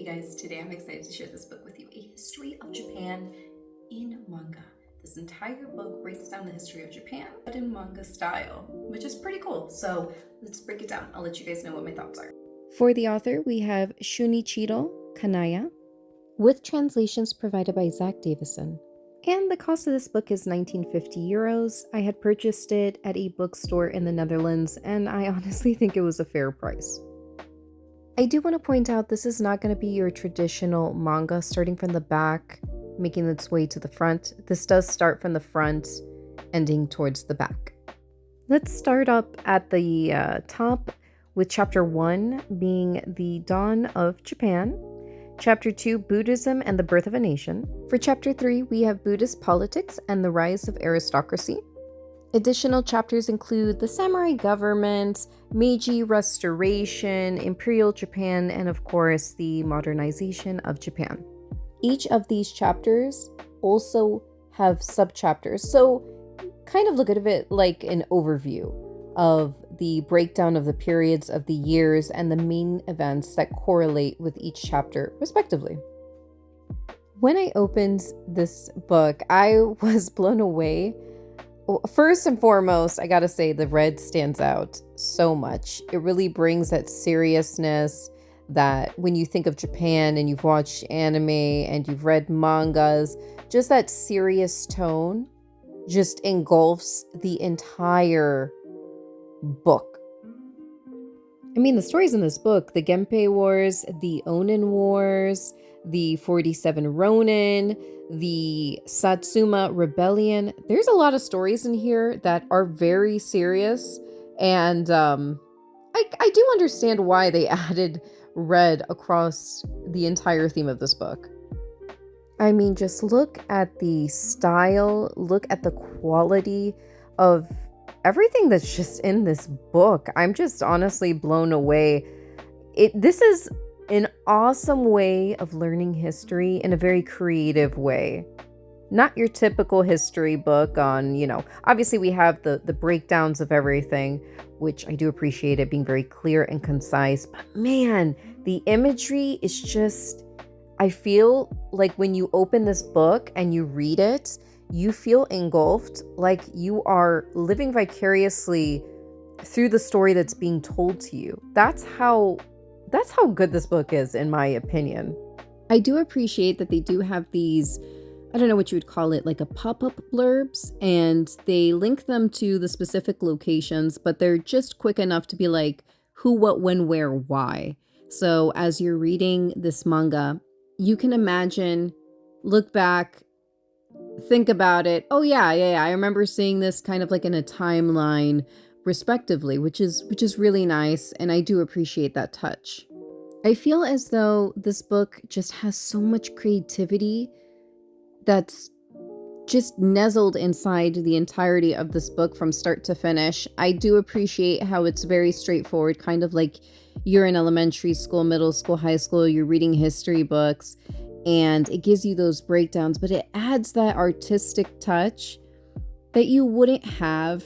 guys, today I'm excited to share this book with you, A History of Japan in Manga. This entire book breaks down the history of Japan, but in manga style, which is pretty cool. So let's break it down. I'll let you guys know what my thoughts are. For the author, we have Shunichiro Kanaya, with translations provided by Zach Davison. And the cost of this book is 1950 euros. I had purchased it at a bookstore in the Netherlands, and I honestly think it was a fair price. I do want to point out this is not going to be your traditional manga starting from the back, making its way to the front. This does start from the front, ending towards the back. Let's start up at the top with Chapter 1 being the dawn of Japan. Chapter 2, Buddhism and the birth of a nation. For Chapter 3, we have Buddhist politics and the rise of aristocracy. Additional chapters include the samurai government, Meiji Restoration, Imperial Japan, and of course, the modernization of Japan. Each of these chapters also have subchapters, so kind of look at it like an overview of the breakdown of the periods of the years and the main events that correlate with each chapter, respectively. When I opened this book, I was blown away. First and foremost, I gotta say the red stands out so much. It really brings that seriousness that when you think of Japan and you've watched anime and you've read mangas, just that serious tone just engulfs the entire book. I mean, the stories in this book, the Genpei Wars, the Onin Wars, the 47 Ronin, the Satsuma Rebellion. There's a lot of stories in here that are very serious, and I do understand why they added red across the entire theme of this book. I mean, just look at the style, look at the quality of everything that's just in this book. I'm just honestly blown away. This is an awesome way of learning history in a very creative way. Not your typical history book on, obviously we have the breakdowns of everything, which I do appreciate it being very clear and concise. But man, the imagery is just, I feel like when you open this book and you read it, you feel engulfed, like you are living vicariously through the story that's being told to you. That's how good this book is, in my opinion. I do appreciate that they do have these, I don't know what you would call it, like a pop-up blurbs, and they link them to the specific locations, but they're just quick enough to be like who, what, when, where, why. So as you're reading this manga, you can imagine, look back, think about it. Oh yeah, I remember seeing this kind of like in a timeline, respectively, which is really nice, and I do appreciate that touch. I feel as though this book just has so much creativity that's just nestled inside the entirety of this book from start to finish. I do appreciate how it's very straightforward, kind of like you're in elementary school, middle school, high school, you're reading history books, and it gives you those breakdowns, but it adds that artistic touch that you wouldn't have,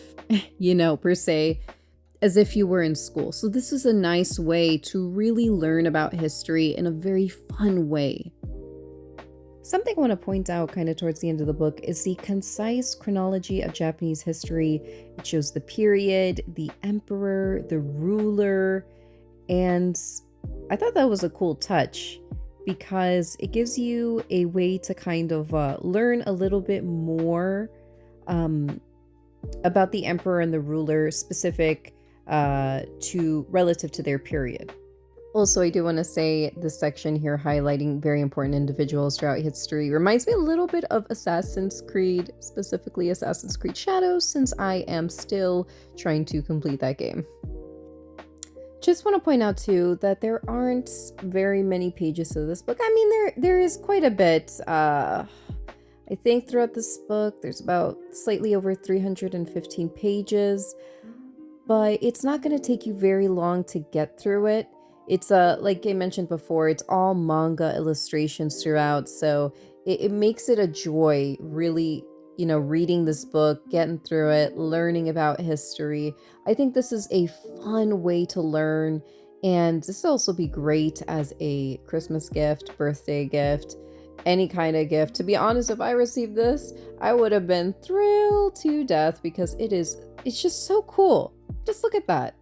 per se, as if you were in school. So this is a nice way to really learn about history in a very fun way. Something I want to point out kind of towards the end of the book is the concise chronology of Japanese history. It shows the period, the emperor, the ruler, and I thought that was a cool touch because it gives you a way to kind of learn a little bit more about the emperor and the ruler specific relative to their period. Also, I do want to say this section here highlighting very important individuals throughout history reminds me a little bit of Assassin's Creed, specifically Assassin's Creed Shadows, since I am still trying to complete that game. Just want to point out too that there aren't very many pages to this book. I mean, there is quite a bit. I think throughout this book, there's about slightly over 315 pages, but it's not going to take you very long to get through it. It's like I mentioned before, it's all manga illustrations throughout, so it makes it a joy, really, reading this book, getting through it, learning about history. I think this is a fun way to learn And this will also be great as a Christmas gift, birthday gift, any kind of gift. To be honest, if I received this, I would have been thrilled to death because it's just so cool. Just look at that.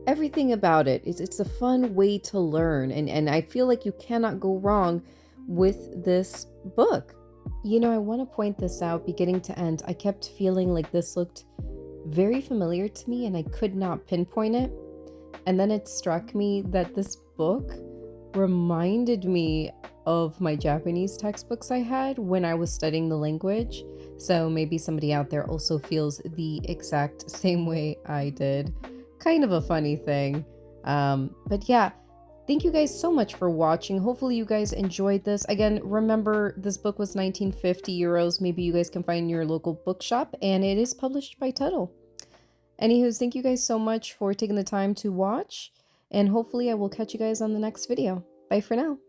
Everything about it's a fun way to learn, and I feel like you cannot go wrong with this book. You know, I want to point this out beginning to end. I kept feeling like this looked very familiar to me and I could not pinpoint it. And then it struck me that this book reminded me of my Japanese textbooks I had when I was studying the language. So maybe somebody out there also feels the exact same way I did. Kind of a funny thing. But yeah, thank you guys so much for watching. Hopefully you guys enjoyed this. Again, remember this book was 1950 euros. Maybe you guys can find in your local bookshop, and it is published by Tuttle. Anywho, thank you guys so much for taking the time to watch, and hopefully I will catch you guys on the next video. Bye for now.